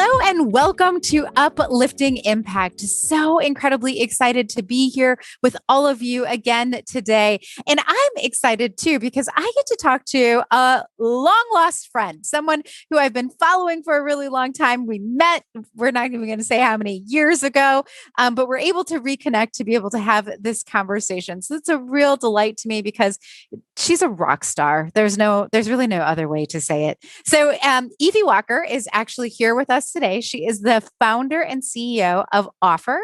Hello and welcome to Uplifting Impact. So incredibly excited to be here with all of you again today. And I'm excited too because I get to talk to a long lost friend, someone who I've been following for a really long time. We met, we're not even going to say how many years ago, but we're able to reconnect to be able to have this conversation. So it's a real delight to me because she's a rock star. There's really no other way to say it. So Ify Walker is actually here with us today. She is the founder and CEO of Offor.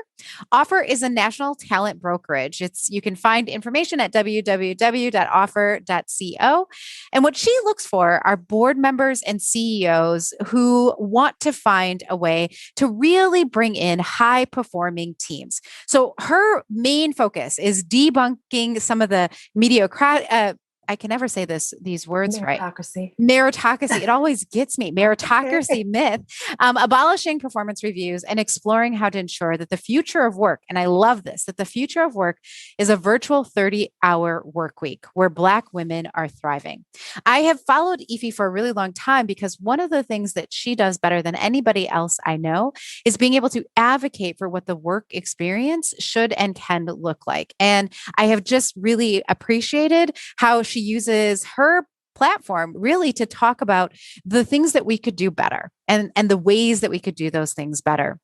Offor is a national talent brokerage. You can find information at www.offor.co. And what she looks for are board members and CEOs who want to find a way to really bring in high performing teams. So her main focus is debunking some of the mediocre. I can never say these words right. Meritocracy. It always gets me. Meritocracy myth, abolishing performance reviews and exploring how to ensure that the future of work, and I love this, that the future of work is a virtual 30-hour work week where Black women are thriving. I have followed Ify for a really long time because one of the things that she does better than anybody else I know is being able to advocate for what the work experience should and can look like. And I have just really appreciated how she uses her platform really to talk about the things that we could do better and the ways that we could do those things better.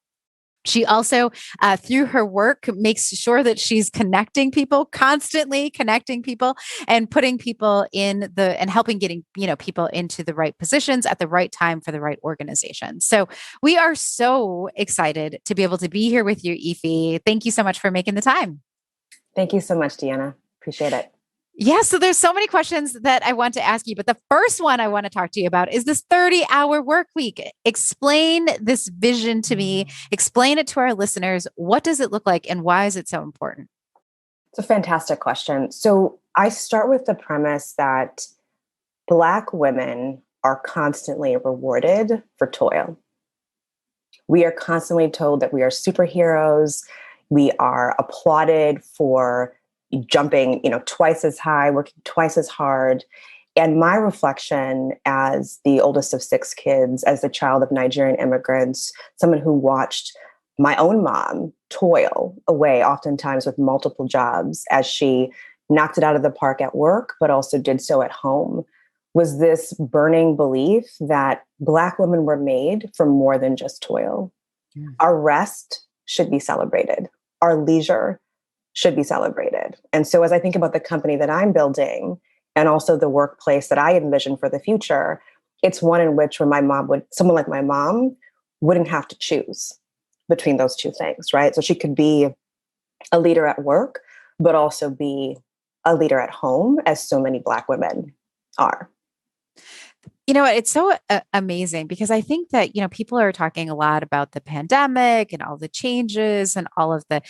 She also, through her work, makes sure that she's connecting people, constantly connecting people and putting people and helping getting, people into the right positions at the right time for the right organization. So we are so excited to be able to be here with you, Ify. Thank you so much for making the time. Thank you so much, Deanna. Appreciate it. Yeah, so there's so many questions that I want to ask you, but the first one I want to talk to you about is this 30-hour work week. Explain this vision to me. Explain it to our listeners. What does it look like and why is it so important? It's a fantastic question. So I start with the premise that Black women are constantly rewarded for toil. We are constantly told that we are superheroes. We are applauded for jumping, twice as high, working twice as hard. And my reflection as the oldest of 6 kids, as the child of Nigerian immigrants, someone who watched my own mom toil away, oftentimes with multiple jobs as she knocked it out of the park at work, but also did so at home, was this burning belief that Black women were made for more than just toil. Yeah. Our rest should be celebrated. Our leisure should be celebrated. And so as I think about the company that I'm building and also the workplace that I envision for the future, it's one in which someone like my mom wouldn't have to choose between those two things, right? So she could be a leader at work, but also be a leader at home, as so many Black women are. It's so amazing because I think that, people are talking a lot about the pandemic and all the changes and all of the,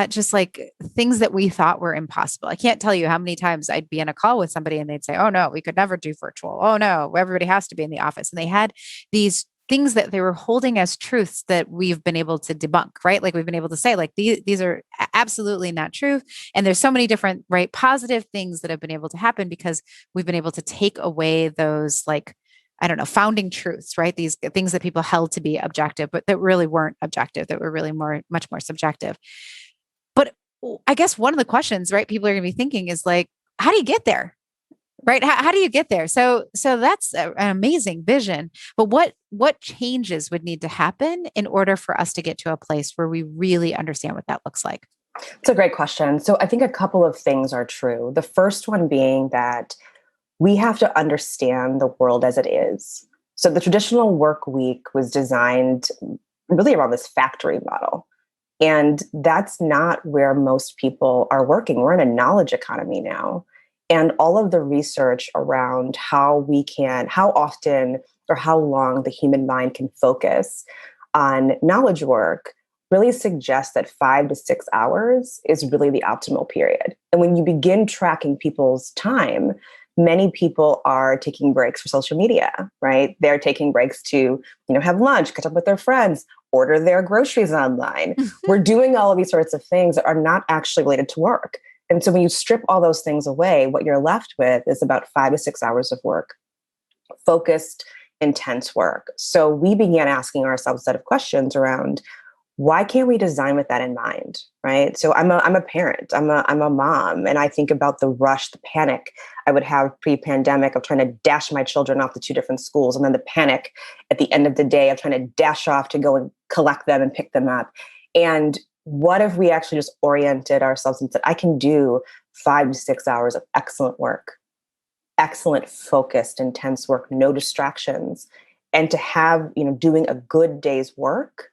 just like things that we thought were impossible. I can't tell you how many times I'd be in a call with somebody and they'd say, oh no, we could never do virtual. Oh no, everybody has to be in the office. And they had these things that they were holding as truths that we've been able to debunk, right? Like we've been able to say, like, these are absolutely not true. And there's so many different, right, positive things that have been able to happen because we've been able to take away those, like, I don't know, founding truths, right? These things that people held to be objective, but that really weren't objective, that were really much more subjective. But I guess one of the questions, right, people are going to be thinking is like, how do you get there? Right? How do you get there? So that's an amazing vision. But what changes would need to happen in order for us to get to a place where we really understand what that looks like? It's a great question. So I think a couple of things are true. The first one being that we have to understand the world as it is. So the traditional work week was designed really around this factory model. And that's not where most people are working. We're in a knowledge economy now. And all of the research around how often or how long the human mind can focus on knowledge work really suggests that 5 to 6 hours is really the optimal period. And when you begin tracking people's time, many people are taking breaks for social media, right? They're taking breaks to, have lunch, catch up with their friends, order their groceries online. We're doing all of these sorts of things that are not actually related to work. And so when you strip all those things away, what you're left with is about 5 to 6 hours of work focused intense work. So we began asking ourselves a set of questions around, why can't we design with that in mind, right? So I'm a parent, I'm a mom, and I think about the rush, the panic I would have pre-pandemic of trying to dash my children off to two different schools, and then the panic at the end of the day of trying to dash off to go and collect them and pick them up. And what if we actually just oriented ourselves and said, I can do 5 to 6 hours of excellent work, excellent, focused, intense work, no distractions, and to have, doing a good day's work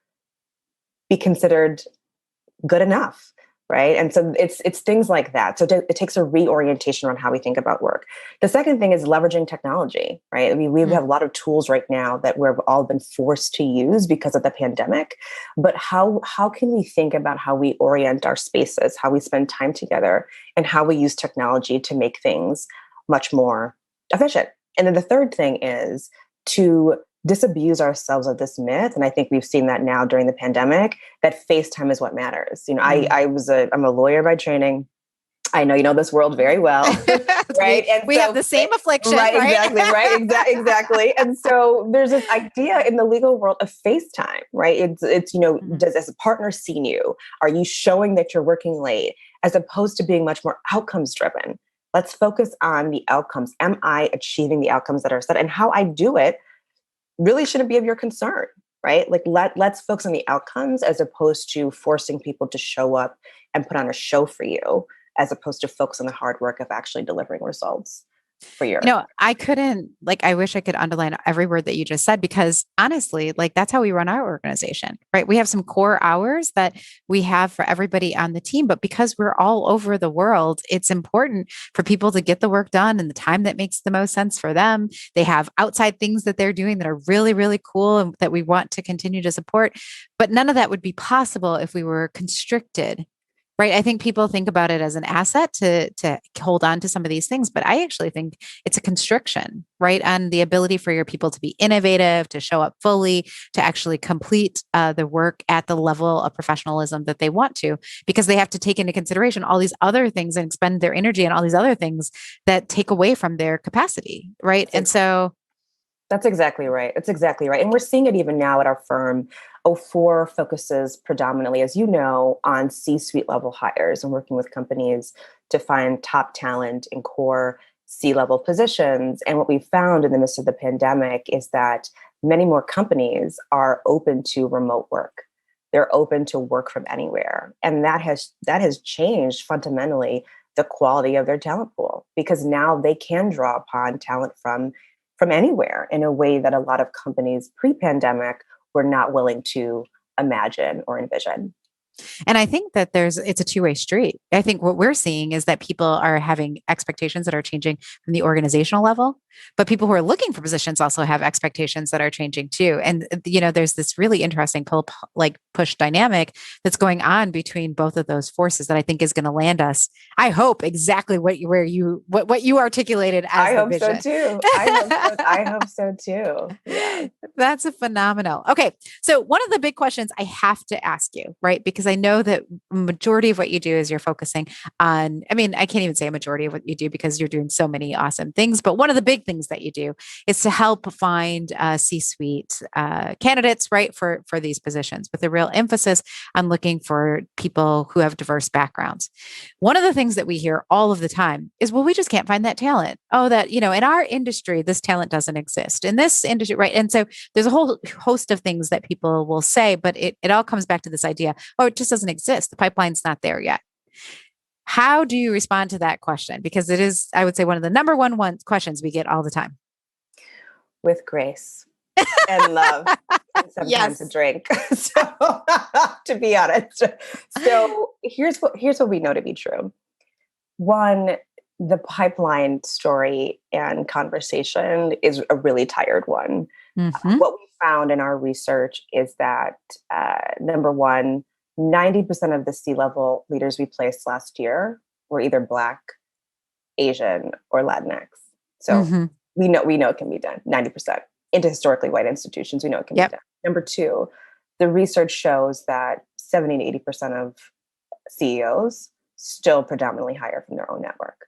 be considered good enough, right? And so it's things like that. So it takes a reorientation on how we think about work. The second thing is leveraging technology, right? I mean, we have a lot of tools right now that we've all been forced to use because of the pandemic. But how can we think about how we orient our spaces, how we spend time together, and how we use technology to make things much more efficient? And then the third thing is to disabuse ourselves of this myth, and I think we've seen that now during the pandemic, that FaceTime is what matters. I'm a lawyer by training. I know you know this world very well, right? We have the same affliction, right? Right? Exactly, right? Exactly. And so there's this idea in the legal world of FaceTime, right? It's does as a partner seen you? Are you showing that you're working late, as opposed to being much more outcomes driven? Let's focus on the outcomes. Am I achieving the outcomes that are set? And how I do it really shouldn't be of your concern, right? Like let's focus on the outcomes as opposed to forcing people to show up and put on a show for you, as opposed to focus on the hard work of actually delivering results for your. I wish I could underline every word that you just said, because honestly, like that's how we run our organization, right? We have some core hours that we have for everybody on the team, but because we're all over the world, it's important for people to get the work done in the time that makes the most sense for them. They have outside things that they're doing that are really, really cool and that we want to continue to support. But none of that would be possible if we were constricted. Right. I think people think about it as an asset to hold on to some of these things, but I actually think it's a constriction, right? On the ability for your people to be innovative, to show up fully, to actually complete the work at the level of professionalism that they want to, because they have to take into consideration all these other things and expend their energy on all these other things that take away from their capacity, right? And so that's exactly right. It's exactly right. And we're seeing it even now at our firm. Offor focuses predominantly, as you know, on C-suite level hires and working with companies to find top talent in core C-level positions. And what we found in the midst of the pandemic is that many more companies are open to remote work. They're open to work from anywhere. And that has changed fundamentally the quality of their talent pool, because now they can draw upon talent from anywhere in a way that a lot of companies pre-pandemic were not willing to imagine or envision. And I think that it's a two-way street. I think what we're seeing is that people are having expectations that are changing from the organizational level, but people who are looking for positions also have expectations that are changing too. And, there's this really interesting push dynamic that's going on between both of those forces that I think is going to land us, I hope, exactly what you articulated as the vision. I hope so too. Yeah. That's a phenomenal. Okay. So one of the big questions I have to ask you, right? Because I know that majority of what you do is you're focusing on, I can't even say a majority of what you do because you're doing so many awesome things, but one of the big things that you do is to help find C-suite candidates, right? For these positions, with a real emphasis on looking for people who have diverse backgrounds. One of the things that we hear all of the time is, well, we just can't find that talent. Oh, that, in our industry, this talent doesn't exist. In this industry, right? And so there's a whole host of things that people will say, but it all comes back to this idea, oh, it just doesn't exist. The pipeline's not there yet. How do you respond to that question? Because it is, I would say, one of the number one questions we get all the time. With grace and love, and sometimes a drink. So, to be honest, so here's what we know to be true. One, the pipeline story and conversation is a really tired one. Mm-hmm. What we found in our research is that number one, 90% of the C-level leaders we placed last year were either Black, Asian, or Latinx. So we know it can be done. 90% into historically white institutions, we know it can be done. Number two, the research shows that 70 to 80% of CEOs still predominantly hire from their own network.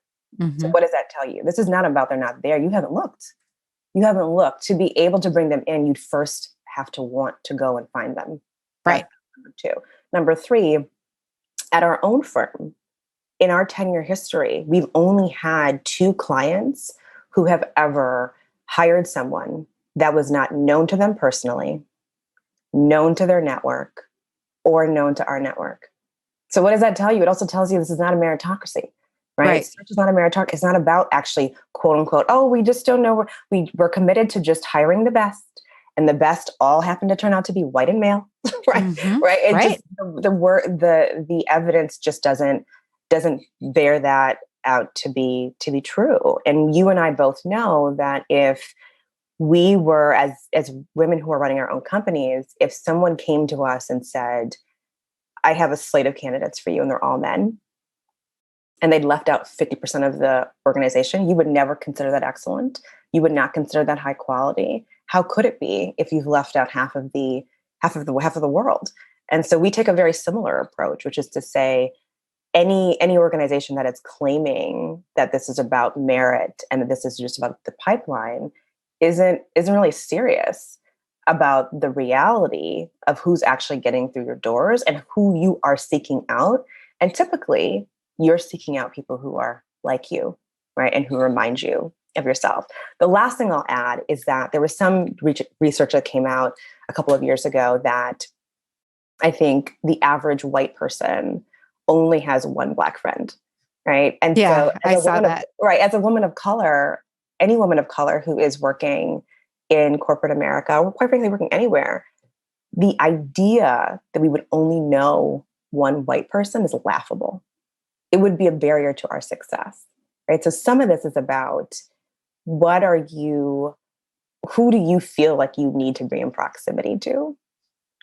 So what does that tell you? This is not about they're not there. You haven't looked. You haven't looked. To be able to bring them in, you'd first have to want to go and find them. Right. That's number two. Number three, at our own firm, in our 10-year history, we've only had 2 clients who have ever hired someone that was not known to them personally, known to their network, or known to our network. So what does that tell you? It also tells you this is not a meritocracy, right? Search is not a meritocracy. It's not about actually, quote unquote, oh, we just don't know. We're committed to just hiring the best, and the best all happen to turn out to be white and male, right? Mm-hmm. Right. It Right. just the evidence just doesn't bear that out to be true. And you and I both know that if we were as women who are running our own companies, if someone came to us and said, I have a slate of candidates for you and they're all men, and they'd left out 50% of the organization, you would never consider that excellent. You would not consider that high quality. How could it be if you've left out half of the world? And so we take a very similar approach, which is to say, any organization that is claiming that this is about merit and that this is just about the pipeline isn't really serious about the reality of who's actually getting through your doors and who you are seeking out. And typically, you're seeking out people who are like you, right? And who remind you of yourself. The last thing I'll add is that there was some research that came out a couple of years ago that I think the average white person only has one Black friend, right? And Yeah, so I saw that. as a woman of color, any woman of color who is working in corporate America, or quite frankly, working anywhere, the idea that we would only know one white person is laughable. It would be a barrier to our success, right? So some of this is about who do you feel like you need to be in proximity to,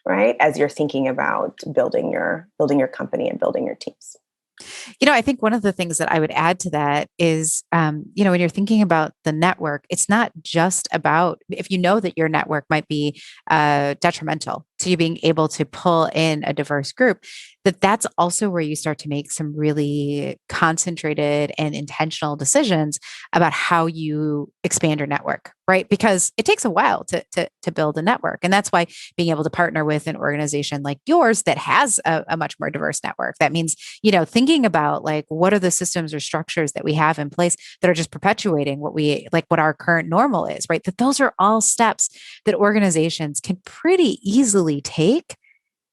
right? As you're thinking about building your company and building your teams. I think one of the things that I would add to that is, when you're thinking about the network, it's not just about if you know that your network might be detrimental to you being able to pull in a diverse group, that's also where you start to make some really concentrated and intentional decisions about how you expand your network, right? Because it takes a while to build a network. And that's why being able to partner with an organization like yours that has a much more diverse network, that means, thinking about like, what are the systems or structures that we have in place that are just perpetuating what our current normal is, right? That those are all steps that organizations can pretty easily take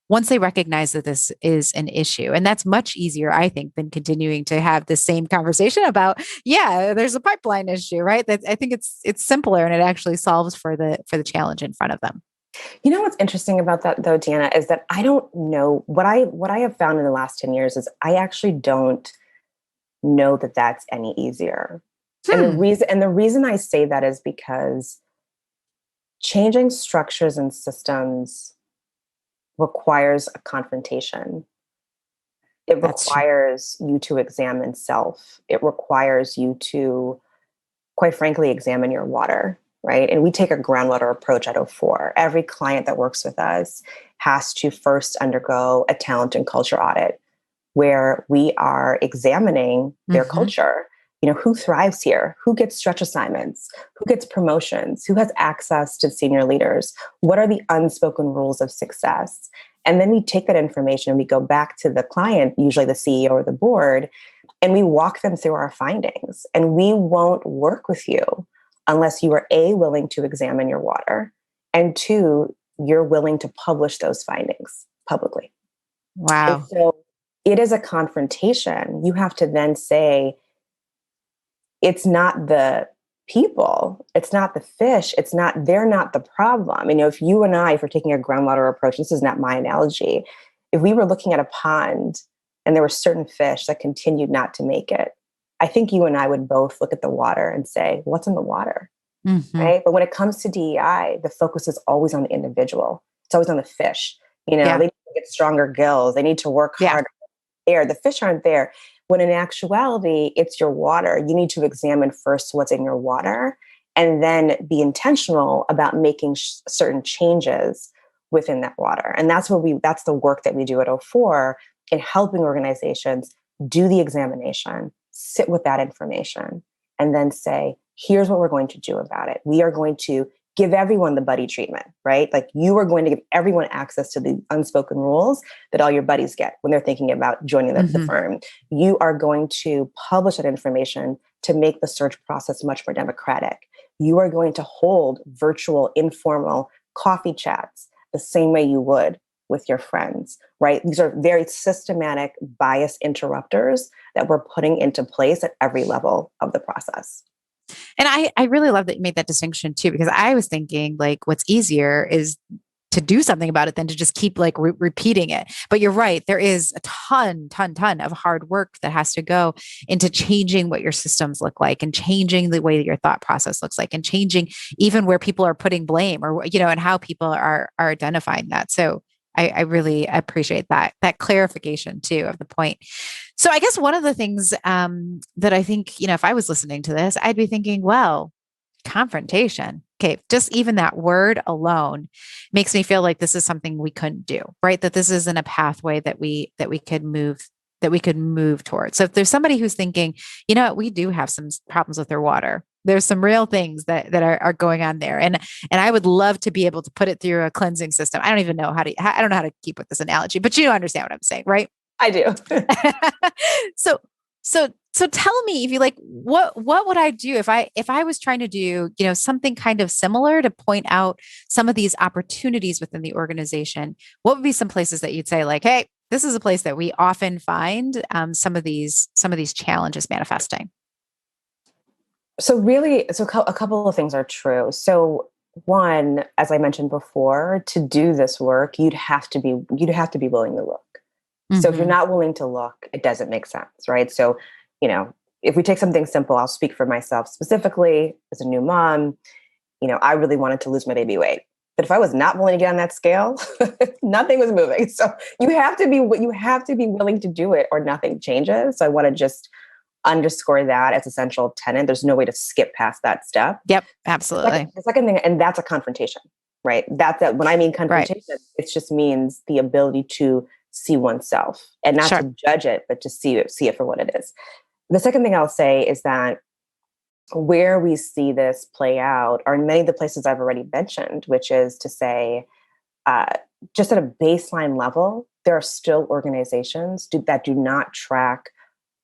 once they recognize that this is an issue. And that's much easier, I think, than continuing to have the same conversation about, there's a pipeline issue, right? That I think it's simpler and it actually solves for the challenge in front of them. You know what's interesting about that though, Deanna, is that I don't know what I have found in the last 10 years is I actually don't know that that's any easier. And the reason I say that is because changing structures and systems requires a confrontation. It requires you to examine self. It requires you to, quite frankly, examine your water, right? And we take a groundwater approach at Offor. Every client that works with us has to first undergo a talent and culture audit where we are examining their culture. Who thrives here? Who gets stretch assignments? Who gets promotions? Who has access to senior leaders? What are the unspoken rules of success? And then we take that information and we go back to the client, usually the CEO or the board, and we walk them through our findings. And we won't work with you unless you are A, willing to examine your water, and 2, you're willing to publish those findings publicly. Wow. And so it is a confrontation. You have to then say, it's not the people, it's not the fish, they're not the problem. If you and I, if we're taking a groundwater approach, this is not my analogy. If we were looking at a pond and there were certain fish that continued not to make it, I think you and I would both look at the water and say, what's in the water? Right? But when it comes to DEI, the focus is always on the individual. It's always on the fish. They need to get stronger gills. They need to work harder. The fish aren't there. When in actuality, it's your water. You need to examine first what's in your water and then be intentional about making certain changes within that water. And that's the work that we do at Offor in helping organizations do the examination, sit with that information, and then say, Here's what we're going to do about it. We are going to give everyone the buddy treatment, right? Like you are going to give everyone access to the unspoken rules that all your buddies get when they're thinking about joining the firm. You are going to publish that information to make the search process much more democratic. You are going to hold virtual, informal coffee chats the same way you would with your friends, right? These are very systematic bias interrupters that we're putting into place at every level of the process. And I really love that you made that distinction too, because I was thinking like what's easier is to do something about it than to just keep like repeating it. But you're right. There is a ton of hard work that has to go into changing what your systems look like and changing the way that your thought process looks like and changing even where people are putting blame or, and how people are identifying that. So I really appreciate that clarification too of the point. So I guess one of the things that I think, if I was listening to this, I'd be thinking, well, confrontation. Okay, just even that word alone makes me feel like this is something we couldn't do, right? That this isn't a pathway that we could move towards. So if there's somebody who's thinking, we do have some problems with their water. There's some real things that are going on there. And I would love to be able to put it through a cleansing system. I don't know how to keep with this analogy, but you understand what I'm saying, right? I do. So tell me, if you like, what would I do if I was trying to do, something kind of similar to point out some of these opportunities within the organization? What would be some places that you'd say like, hey, this is a place that we often find some of these challenges manifesting? So a couple of things are true. So one, as I mentioned before, to do this work, you'd have to be willing to look. So if you're not willing to look, it doesn't make sense, right? So, if we take something simple, I'll speak for myself specifically as a new mom. I really wanted to lose my baby weight, but if I was not willing to get on that scale, nothing was moving. So you have to be willing to do it, or nothing changes. So I want to just underscore that as a central tenet. There's no way to skip past that step. Yep, absolutely. The second thing, and that's a confrontation, right? When I mean confrontation, It just means the ability to see oneself and not to judge it, but to see it for what it is. The second thing I'll say is that where we see this play out are in many of the places I've already mentioned, which is to say, just at a baseline level, there are still organizations that do not track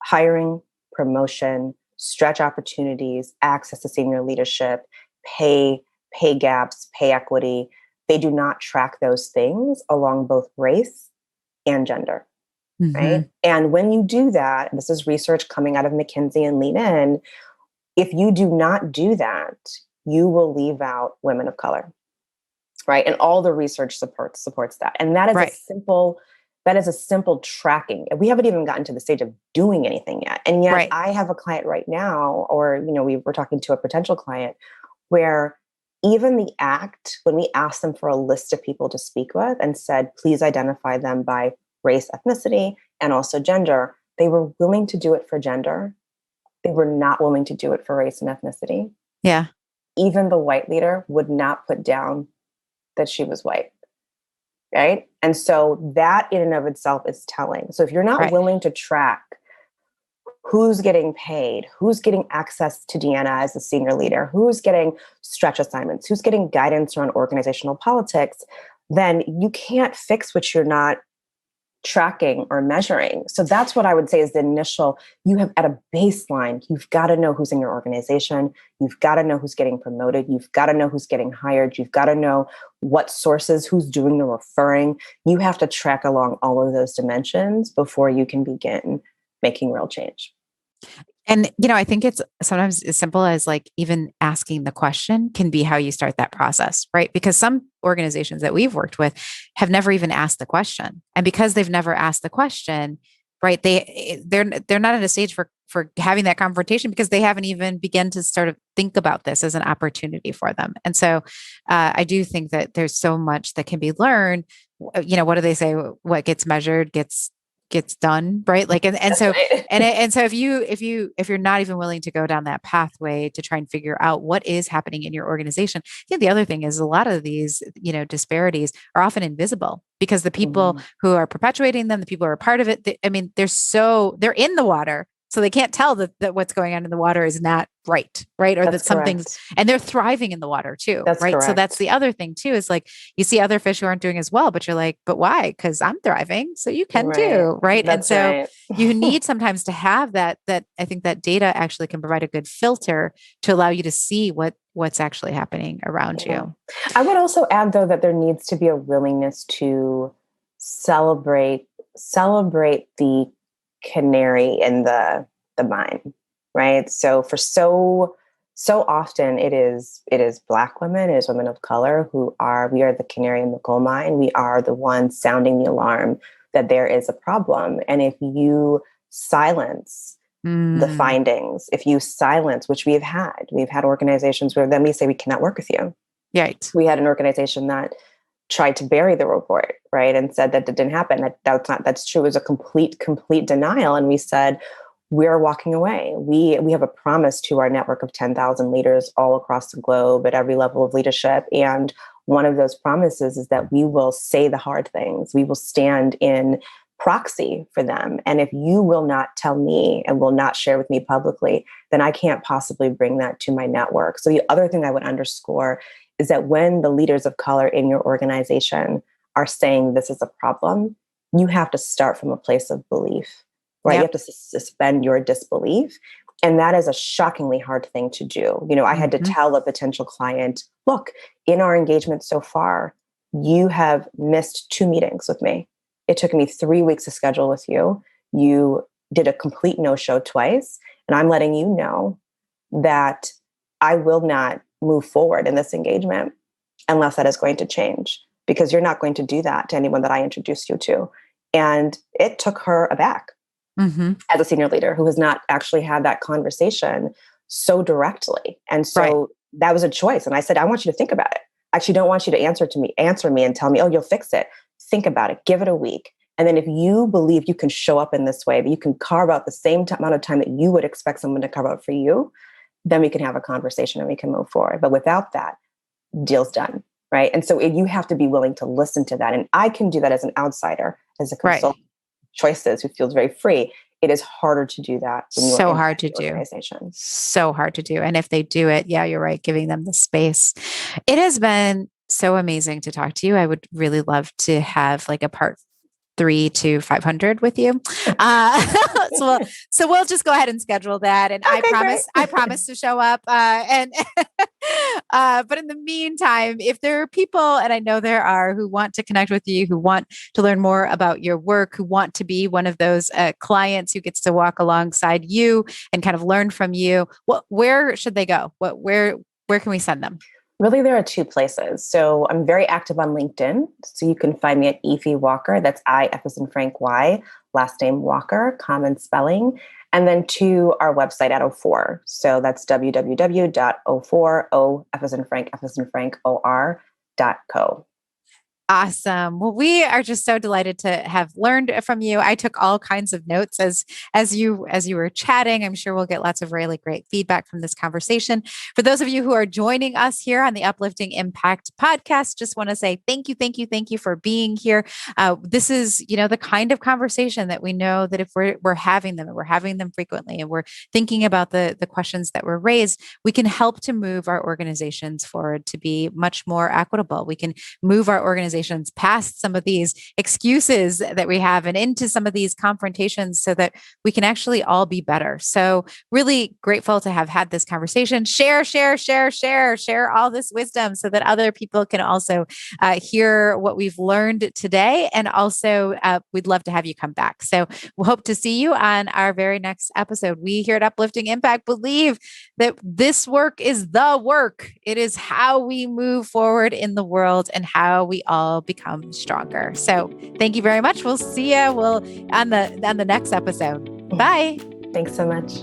hiring, promotion, stretch opportunities, access to senior leadership, pay gaps, pay equity. They do not track those things along both race and gender, right? And when you do that, this is research coming out of McKinsey and Lean In, if you do not do that, you will leave out women of color, right? And all the research supports that. And that is a simple tracking. We haven't even gotten to the stage of doing anything yet. And yet I have a client right now, or, we're talking to a potential client where even the act, when we asked them for a list of people to speak with and said, please identify them by race, ethnicity, and also gender, they were willing to do it for gender. They were not willing to do it for race and ethnicity. Yeah. Even the white leader would not put down that she was white. Right. And so that in and of itself is telling. So if you're not willing to track who's getting paid, who's getting access to Deanna as a senior leader, who's getting stretch assignments, who's getting guidance around organizational politics, then you can't fix what you're not tracking or measuring. So that's what I would say is the initial, you have at a baseline, you've got to know who's in your organization. You've got to know who's getting promoted. You've got to know who's getting hired. You've got to know what sources, who's doing the referring. You have to track along all of those dimensions before you can begin making real change. And, I think it's sometimes as simple as like even asking the question can be how you start that process, right? Because some organizations that we've worked with have never even asked the question. And because they've never asked the question, right, they're not at a stage for having that confrontation because they haven't even begun to sort of think about this as an opportunity for them. And so I do think that there's so much that can be learned. What do they say? What gets measured gets done, right? Like, and so, right. and so if you're not even willing to go down that pathway to try and figure out what is happening in your organization, I think the other thing is a lot of these, disparities are often invisible because the people who are perpetuating them, the people who are part of it, they're in the water, So they can't tell that what's going on in the water is not right, right? Or That's that something's, correct. and they're thriving in the water too, That's right? So that's correct. the other thing too, is like you see other fish who aren't doing as well, but you're like, but why? Because I'm thriving. So you can Right. too, right? And That's so right. you need sometimes to have that I think that data actually can provide a good filter to allow you to see what's actually happening around Yeah. you. I would also add though that there needs to be a willingness to celebrate the canary in the mine, right? So for so often it is Black women, it is women of color we are the canary in the coal mine. We are the ones sounding the alarm that there is a problem. And if you silence the Mm, findings, if you silence, which we've had organizations where then we say we cannot work with you. right. We had an organization that tried to bury the report, right, and said that it didn't happen. That's true. It was a complete denial. And we said, we're walking away. We have a promise to our network of 10,000 leaders all across the globe at every level of leadership. And one of those promises is that we will say the hard things. We will stand in proxy for them. And if you will not tell me and will not share with me publicly, then I can't possibly bring that to my network. So the other thing I would underscore is that when the leaders of color in your organization are saying this is a problem, you have to start from a place of belief, right? You Yep. have to suspend your disbelief. And that is a shockingly hard thing to do. I had to Hmm. tell a potential client, look, in our engagement so far, you have missed 2 meetings with me. It took me 3 weeks to schedule with you. You did a complete no-show twice. And I'm letting you know that I will not move forward in this engagement unless that is going to change, because you're not going to do that to anyone that I introduced you to. And it took her aback Hmm. as a senior leader who has not actually had that conversation so directly. And Right. so that was a choice. And I said, I want you to think about it. I actually don't want you to answer me and tell me, oh, you'll fix it. Think about it. Give it a week. And then if you believe you can show up in this way, that you can carve out the same amount of time that you would expect someone to carve out for you, then we can have a conversation and we can move forward. But without that, deal's done. Right. And so you have to be willing to listen to that. And I can do that as an outsider, as a Right. consultant, choices, who feels very free. It is harder to do that when you are So hard inside to the do. organization. So hard to do. And if they do it, yeah, you're right, giving them the space. It has been so amazing to talk to you. I would really love to have like a part 3 to 500 with you. Uh, so we'll so we'll just go ahead and schedule that. And Okay, great. I promise to show up. And but in the meantime, if there are people, and I know there are, who want to connect with you, who want to learn more about your work, who want to be one of those clients who gets to walk alongside you and kind of learn from you, where should they go? Where can we send them? Really, there are two places. So I'm very active on LinkedIn. So you can find me at Ify Walker. That's I, F as in Frank, Y, last name Walker, common spelling. And then to our website at Offor. So that's www.offor, O, F as in Frank, F as in Frank, OR.co. Awesome. Well, we are just so delighted to have learned from you. I took all kinds of notes as you were chatting. I'm sure we'll get lots of really great feedback from this conversation. For those of you who are joining us here on the Uplifting Impact podcast, just want to say thank you, thank you, thank you for being here. This is, the kind of conversation that we know that if we're having them, and we're having them frequently, and we're thinking about the questions that were raised, we can help to move our organizations forward to be much more equitable. We can move our organizations past some of these excuses that we have and into some of these confrontations so that we can actually all be better. So really grateful to have had this conversation. Share all this wisdom so that other people can also hear what we've learned today. And also we'd love to have you come back. So we'll hope to see you on our very next episode. We here at Uplifting Impact believe that this work is the work. It is how we move forward in the world and how we all become stronger. So thank you very much. We'll see you on the next episode. Bye. Thanks so much.